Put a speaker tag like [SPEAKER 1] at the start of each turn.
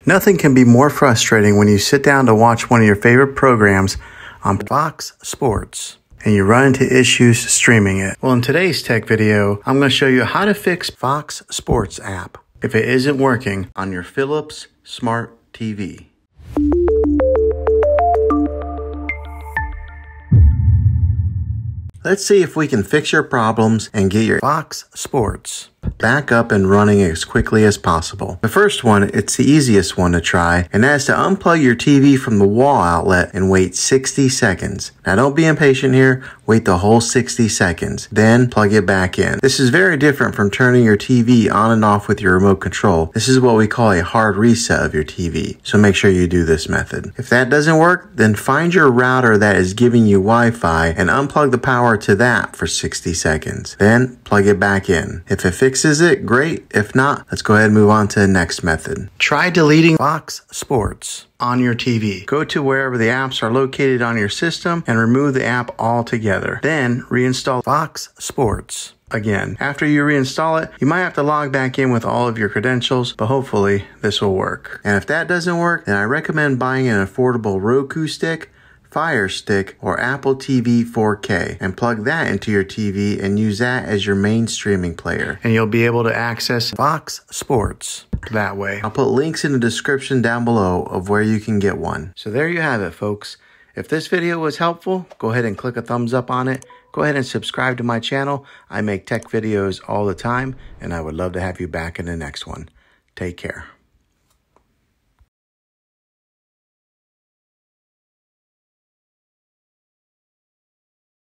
[SPEAKER 1] Nothing can be more frustrating when you sit down to watch one of your favorite programs on Fox Sports and you run into issues streaming it. Well, in today's tech video, I'm going to show you how to fix Fox Sports app if it isn't working on your Philips Smart TV. Let's see if we can fix your problems and get your Fox Sports back up and running as quickly as possible. The first one, it's the easiest one to try, and that's to unplug your TV from the wall outlet and wait 60 seconds. Now don't be impatient here, wait the whole 60 seconds, then plug it back in. This is very different from turning your TV on and off with your remote control. This is what we call a hard reset of your TV, so make sure you do this method. If that doesn't work, then find your router that is giving you Wi-Fi and unplug the power to that for 60 seconds. Then plug it back in. If it fixes it, great. If not, let's go ahead and move on to the next method. Try deleting Fox Sports on your TV. Go to wherever the apps are located on your system and remove the app altogether. Then reinstall Fox Sports again. After you reinstall it, you might have to log back in with all of your credentials, but hopefully this will work. And if that doesn't work, then I recommend buying an affordable Roku stick, Fire Stick, or Apple TV 4K and plug that into your TV and use that as your main streaming player. And you'll be able to access Fox Sports that way. I'll put links in the description down below of where you can get one. So there you have it, folks. If this video was helpful, go ahead and click a thumbs up on it. Go ahead and subscribe to my channel. I make tech videos all the time, and I would love to have you back in the next one. Take care.